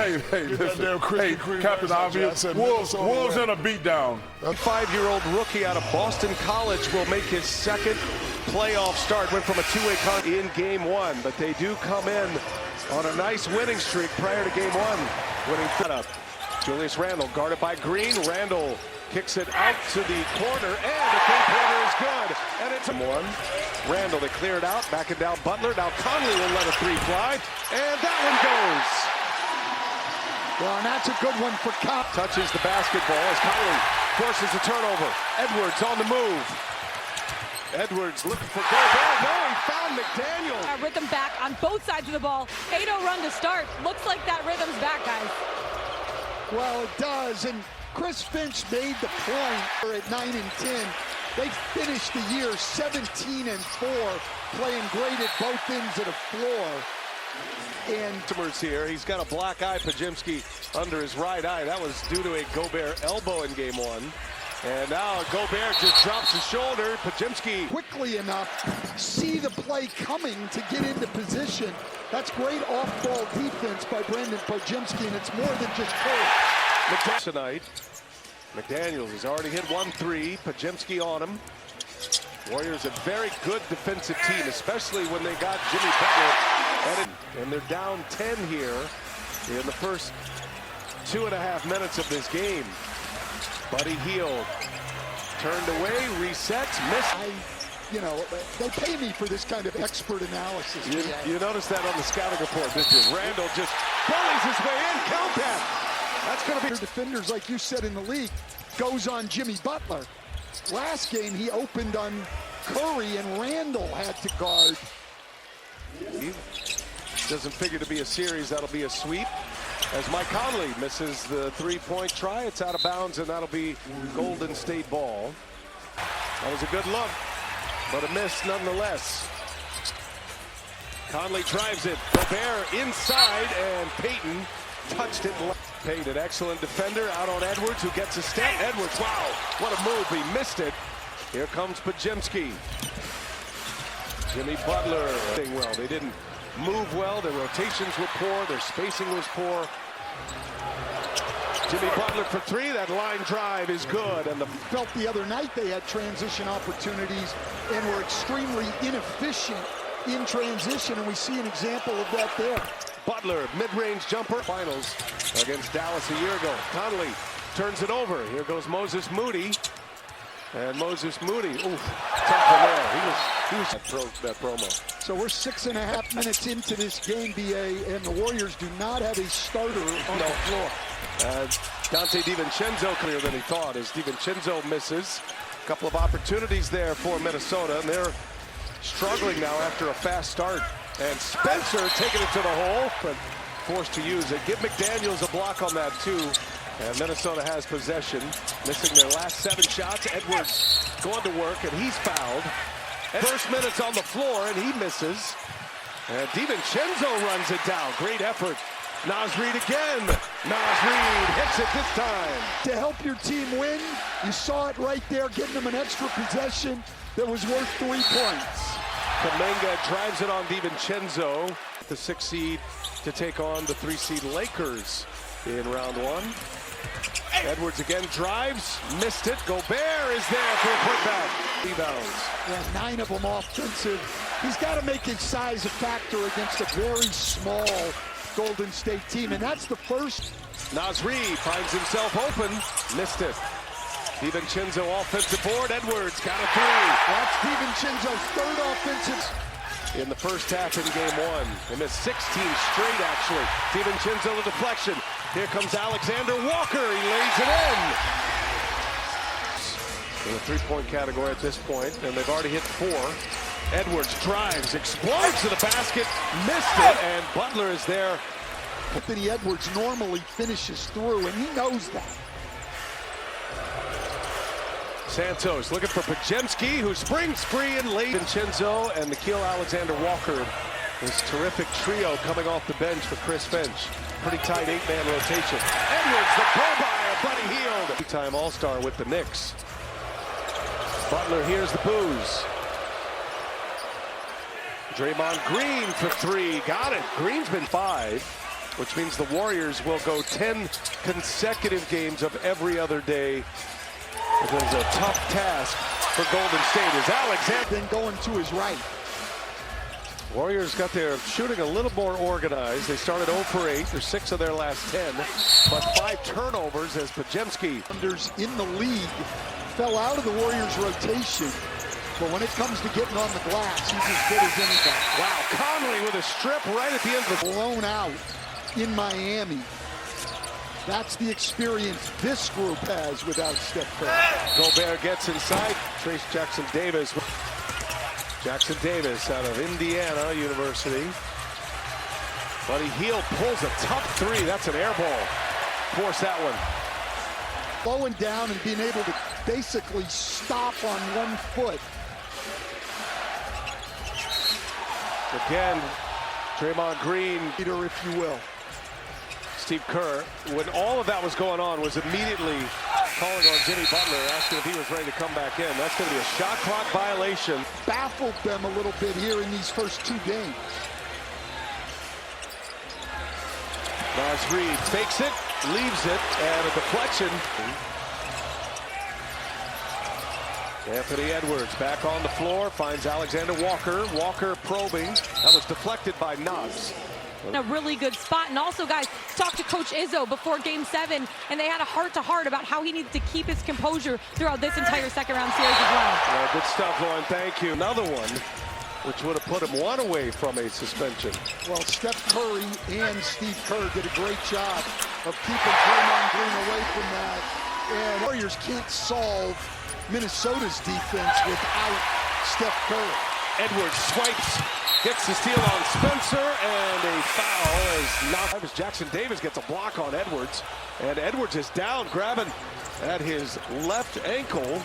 listen. Hey, Captain Obvious, Wolves in a beatdown. A 5-year-old rookie out of Boston College will make his second playoff start. Went from a two-way in game one, but they do come in on a nice winning streak prior to game one. Winning setup. Julius Randle guarded by Green. Randle kicks it out to the corner, and the three-pointer is good. And it's a one. Randle, they clear it out, back it down Butler. Now Conley will let a three fly, and that one goes. Well, and that's a good one for Cop. Touches the basketball as Conley forces a turnover. Edwards on the move. Edwards looking for Gobert. No, he found McDaniel. Rhythm back on both sides of the ball. 8-0 run to start. Looks like that rhythm's back, guys. Well, it does, and Chris Finch made the point at 9 and 10. They finished the year 17-4, playing great at both ends of the floor. And Timmer's here. He's got a black eye, Pajimski, under his right eye. That was due to a Gobert elbow in game one. And now Gobert just drops his shoulder. Pajimski quickly enough, see the play coming to get into position. That's great off-ball defense by Brandon Pajimski, and it's more than just courage. Tonight, McDaniels has already hit 1-3. Pajimski on him. Warriors a very good defensive team, especially when they got Jimmy Butler. And they're down 10 here in the first 2.5 minutes of this game. Buddy Hield turned away, resets, missed. They pay me for this kind of expert analysis. You noticed that on the scouting report, did you? Randle just bullies his way in. Count that. That's going to be defenders, like you said, in the league. Goes on Jimmy Butler. Last game, he opened on Curry, and Randle had to guard. He doesn't figure to be a series. That'll be a sweep. As Mike Conley misses the three-point try, it's out of bounds, and that'll be Golden State ball. That was a good look, but a miss nonetheless. Conley drives it. Gobert inside, and Payton touched it. Payton, excellent defender, out on Edwards, who gets a step. Edwards, wow, what a move. He missed it. Here comes Pajimski. Jimmy Butler doing well. They didn't move well. Their rotations were poor. Their spacing was poor. Jimmy Butler for three. That line drive is good. And felt the other night they had transition opportunities and were extremely inefficient in transition, and we see an example of that there. Butler, mid-range jumper. Finals against Dallas a year ago. Conley turns it over. Here goes Moses Moody. And Moses Moody, tough one there. He was that promo. So we're 6.5 minutes into this game, BA, and the Warriors do not have a starter on the floor. Dante DiVincenzo clearer than he thought, as DiVincenzo misses. A couple of opportunities there for Minnesota, and they're struggling now after a fast start. And Spencer taking it to the hole, but forced to use it. Give McDaniels a block on that too. And Minnesota has possession, missing their last 7 shots. Edwards going to work, and he's fouled. First minutes on the floor, and he misses. And DiVincenzo runs it down. Great effort. Naz Reid again. Naz Reid hits it this time. To help your team win, you saw it right there, getting them an extra possession that was worth 3 points. Kuminga drives it on DiVincenzo, the 6 seed to take on the 3 seed Lakers in round 1. Edwards again drives, missed it. Gobert is there for a putback. Rebounds. Yeah, 9 of them offensive. He's got to make his size a factor against a very small Golden State team, and that's the first. Naz Reid finds himself open, missed it. DiVincenzo offensive board. Edwards got a 3. That's DiVincenzo's 3rd offensive. In the first half in game 1. They missed 16 straight, actually. DiVincenzo the deflection. Here comes Alexander Walker. He lays it in the 3-point category at this point, and they've already hit 4. Edwards drives, explodes to the basket, missed it, and Butler is there. Anthony Edwards normally finishes through, and he knows that. Santos looking for Pajimski, who springs free and lays. Vincenzo and Nickeil Alexander-Walker. This terrific trio coming off the bench for Chris Finch. Pretty tight 8-man rotation. Edwards, the go-by of Buddy Hield. Two-time All-Star with the Knicks. Butler hears the boos. Draymond Green for 3. Got it. Green's been 5. which means the Warriors will go 10 consecutive games of every other day. It is a tough task for Golden State as Alexander Then going to his right. Warriors got their shooting a little more organized. They started 0 for 8. They're 6 of their last 10, but 5 turnovers as Pajemski. In the league fell out of the Warriors rotation, but when it comes to getting on the glass, he's as good as anybody. Wow, Conley with a strip right at the end of the Blown out in Miami. That's the experience this group has without Steph Curry. Gobert gets inside. Trace Jackson-Davis. Jackson-Davis out of Indiana University. Buddy Hield pulls a tough three. That's an air ball. Force that one. Slowing down and being able to basically stop on one foot. Again, Draymond Green, Peter, if you will. Steve Kerr, when all of that was going on, was immediately calling on Jimmy Butler, asking if he was ready to come back in. That's going to be a shot clock violation. Baffled them a little bit here in these first 2 games. Naz Reid fakes it, leaves it, and a deflection. Anthony Edwards back on the floor, finds Alexander Walker. Walker probing. That was deflected by Naz. In a really good spot. And also, guys, talked to Coach Izzo before Game 7, and they had a heart-to-heart about how he needs to keep his composure throughout this entire second-round series as well. Yeah, good stuff, Lauren. Thank you. Another one, which would have put him 1 away from a suspension. Well, Steph Curry and Steve Kerr did a great job of keeping Draymond Green away from that. And Warriors can't solve Minnesota's defense without Steph Curry. Edwards swipes, gets the steal on Spencer, and a foul is not as Jackson-Davis gets a block on Edwards. And Edwards is down, grabbing at his left ankle.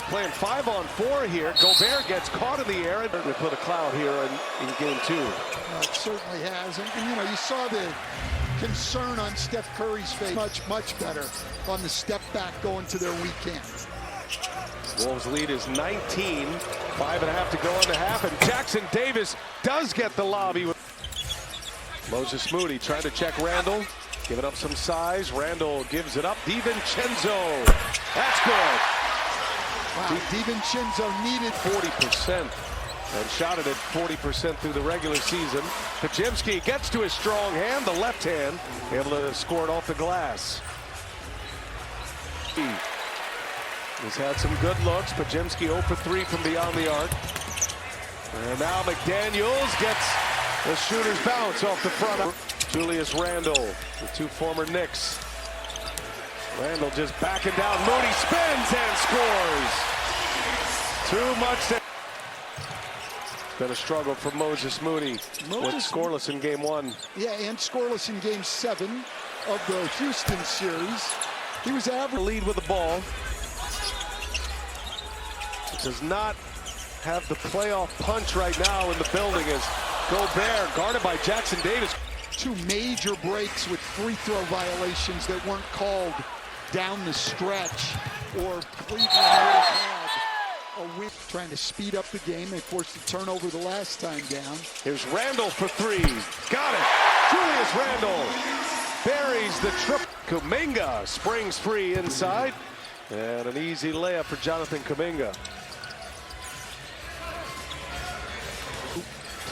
Playing 5-on-4 here. Gobert gets caught in the air. And they put a cloud here in game 2. It certainly has. And, you know, you saw the concern on Steph Curry's face. Much better on the step back going to their weekend. Wolves lead is 19. 5.5 to go in the half. And Jackson-Davis does get the lobby. Moses Moody trying to check Randall. Giving up some size. Randall gives it up. DiVincenzo. That's good. Wow, DiVincenzo needed 40% and shot it at 40% through the regular season. Pajemski gets to his strong hand, the left hand, able to score it off the glass. He's had some good looks. Pajemski 0 for 3 from beyond the arc. And now McDaniels gets the shooter's bounce off the front. Julius Randle, the 2 former Knicks. Randall just backing down. Moody spins and scores. Too much. It's been a struggle for Moses Moody. Went scoreless in game 1. Yeah, and scoreless in game 7 of the Houston series. He was average. Lead with the ball. Does not have the playoff punch right now in the building as Gobert guarded by Jackson-Davis. 2 major breaks with free throw violations that weren't called down the stretch, or Cleveland would have had a win. Trying to speed up the game. They forced a turnover the last time down. Here's Randall for 3. Got it. Julius Randall buries the triple. Kuminga springs free inside. And an easy layup for Jonathan Kuminga.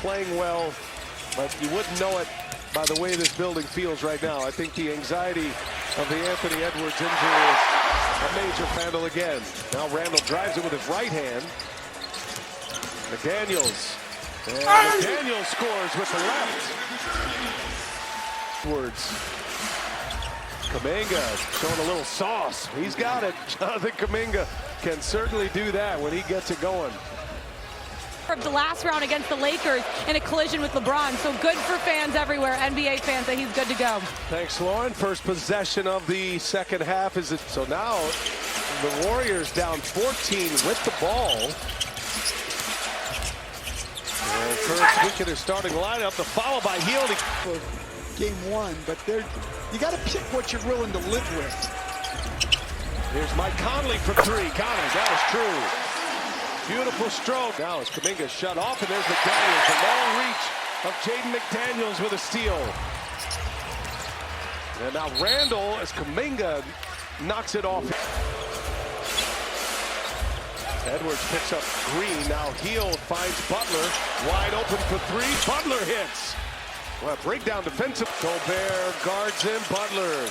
Playing well, but you wouldn't know it by the way this building feels right now. I think the anxiety of the Anthony Edwards injury is a major handle again. Now Randall drives it with his right hand. McDaniels. And McDaniels scores with the left. Edwards. Kuminga showing a little sauce. He's got it. Jonathan Kuminga can certainly do that when he gets it going. Of the last round against the Lakers in a collision with LeBron. So good for fans everywhere, NBA fans, that he's good to go. Thanks, Lauren. First possession of the second half is it. So now the Warriors down 14 with the ball. And first week in their starting lineup, the follow by Hield. For game 1, but you got to pick what you're willing to live with. Here's Mike Conley for 3. Got it. That was true. Beautiful stroke. Now as Kuminga shut off, and there's McDaniels. The long reach of Jaden McDaniels with a steal. And now Randall, as Kuminga knocks it off. Edwards picks up Green, now Hield finds Butler, wide open for three, Butler hits. Well, breakdown defensive. Gobert guards him, Butler.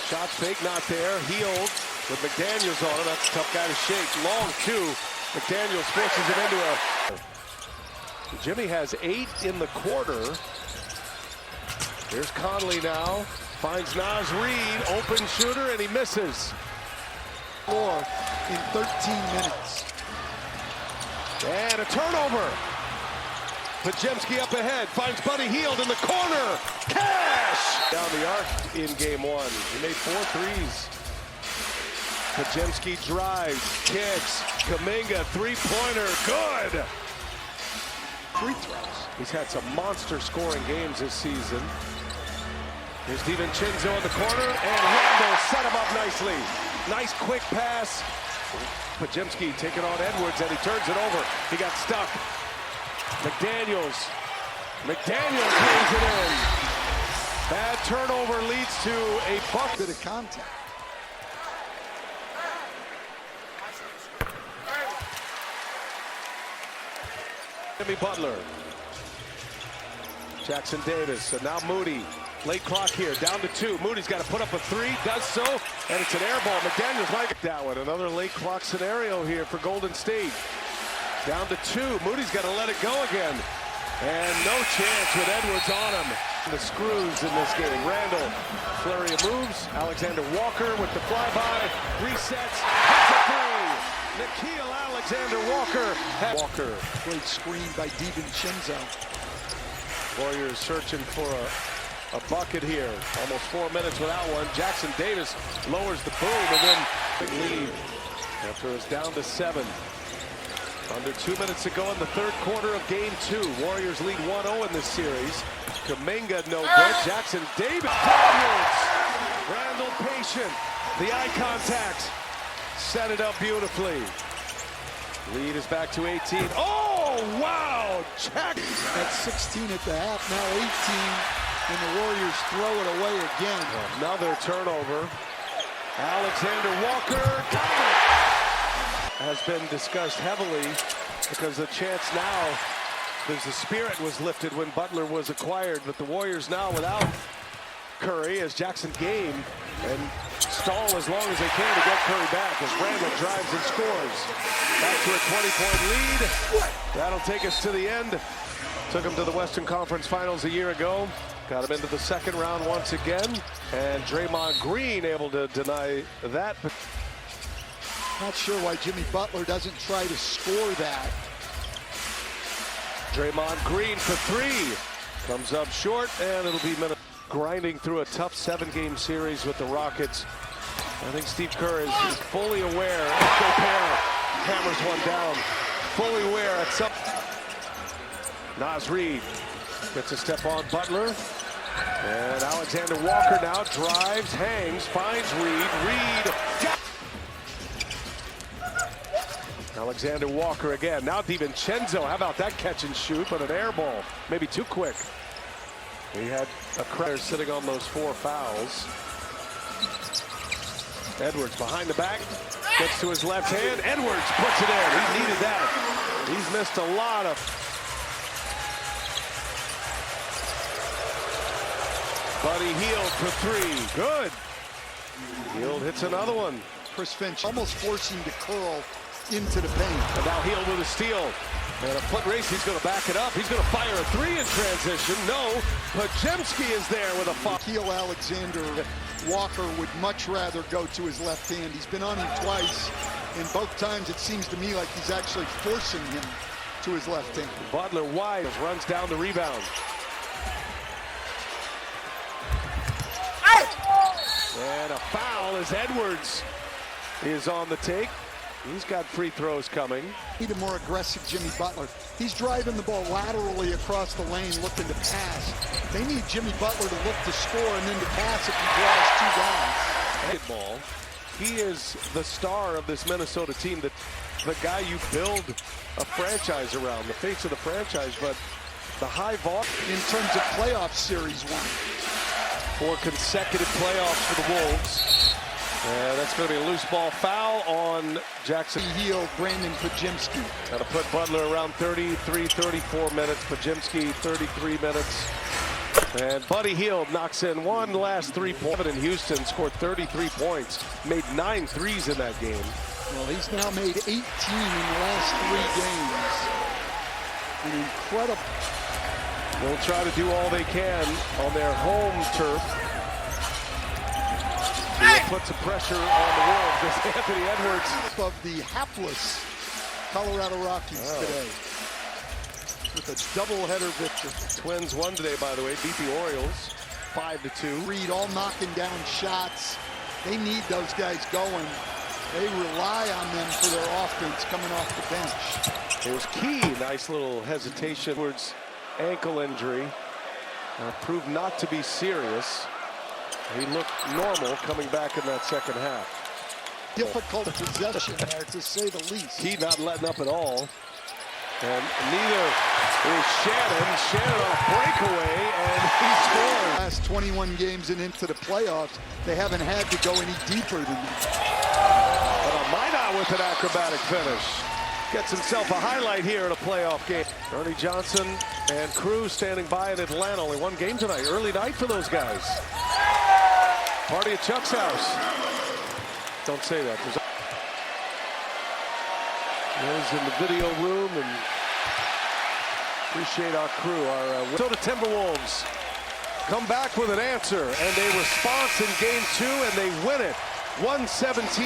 Shot fake, not there. Hield with McDaniels on it, that's a tough guy to shake. Long two, McDaniels forces him into a... Jimmy has 8 in the quarter. Here's Conley now, finds Naz Reid, open shooter, and he misses. Floor in 13 minutes. And a turnover. Pajemski up ahead, finds Buddy Hield in the corner. Cash! Down the arc in game 1. He made 4 threes. Pajemski drives, kicks, Kuminga, three-pointer, good! Free throws. He's had some monster scoring games this season. Here's DiVincenzo in the corner, and Randall set him up nicely. Nice quick pass. Pajemski taking on Edwards, and he turns it over. He got stuck. McDaniels lays it in. Bad turnover leads to a bucket. Bit of contact. Jimmy Butler. Jackson Davis, and now Moody. Late clock here, down to 2. Moody's got to put up a 3, does so, and it's an air ball. McDaniels might get that one. Another late clock scenario here for Golden State. Down to 2. Moody's got to let it go again. And no chance with Edwards on him. The screws in this game. Randall, flurry of moves. Alexander Walker with the flyby. Resets. Hits a 3. Nickeil Alexander-Walker. Walker. Great screen by DiVincenzo. Warriors searching for a bucket here. Almost 4 minutes without one. Jackson Davis lowers the boom, and then big lead after it's down to 7. Under 2 minutes to go in the third quarter of game 2. Warriors lead 1-0 in this series. Kuminga no good. Jackson Davis forwards. Randall patient. The eye contact. Set it up beautifully. Lead is back to 18. Oh, wow! Check! At 16 at the half, now 18, and the Warriors throw it away again. Another turnover. Alexander Walker got it! Has been discussed heavily because the chance now, there's the spirit was lifted when Butler was acquired, but the Warriors now without Curry as Jackson game and stall as long as they can to get Curry back as Randall drives and scores. Back to a 20-point lead. That'll take us to the end. Took them to the Western Conference Finals a year ago. Got them into the second round once again. And Draymond Green able to deny that. Not sure why Jimmy Butler doesn't try to score that. Draymond Green for 3. Comes up short, and it'll be Minnesota grinding through a tough 7-game series with the Rockets. I think Steve Kerr is fully aware. Gobert hammers one down. Fully aware at some. Naz Reid gets a step on Butler. And Alexander Walker now drives, hangs, finds Reid. Reid. Alexander Walker again. Now DiVincenzo. How about that catch and shoot, but an air ball. Maybe too quick. We had a crowd sitting on those 4 fouls. Edwards behind the back. Gets to his left hand. Edwards puts it in. He needed that. He's missed a lot of. Buddy Hield for 3. Good. Hield hits another one. Chris Finch almost forcing to curl into the paint. And now Hield with a steal. And a foot race, he's going to back it up. He's going to fire a 3 in transition. No, Pajemski is there with a foul. Nickeil Alexander Walker would much rather go to his left hand. He's been on him twice, and both times it seems to me like he's actually forcing him to his left hand. Butler wide, runs down the rebound. And a foul as Edwards is on the take. He's got free throws coming. Need a more aggressive Jimmy Butler. He's driving the ball laterally across the lane looking to pass. They need Jimmy Butler to look to score and then to pass if he draws 2 guys. Ball. He is the star of this Minnesota team, the guy you build a franchise around, the face of the franchise, but the high volume. In terms of playoff series won. 4 consecutive playoffs for the Wolves. And that's going to be a loose ball foul on Jackson. Heel Brandon Pajemski. Got to put Butler around 33, 34 minutes. Pajemski 33 minutes. And Buddy Hield knocks in one last 3 points. In Houston scored 33 points, made 9 threes in that game. Well, he's now made 18 in the last 3 games. An incredible. They'll try to do all they can on their home turf. They'll put some pressure on the Wolves as Anthony Edwards. Of the hapless Colorado Rockies today. With a doubleheader victory. Twins won today, by the way, beat the Orioles 5-2. Reed all knocking down shots. They need those guys going. They rely on them for their offense coming off the bench. It was Key, nice little hesitation towards ankle injury. Proved not to be serious. He looked normal coming back in that second half. Difficult possession there, to say the least. Key not letting up at all. And neither is Shannon. Shannon on a breakaway, and he scores. Last 21 games and into the playoffs, they haven't had to go any deeper than that. But a Minot with an acrobatic finish. Gets himself a highlight here in a playoff game. Ernie Johnson and crew standing by in Atlanta. Only one game tonight. Early night for those guys. Party at Chuck's house. Don't say that. There's in the video room, and appreciate our crew. Our Minnesota Timberwolves come back with an answer and a response in game 2, and they win it 117.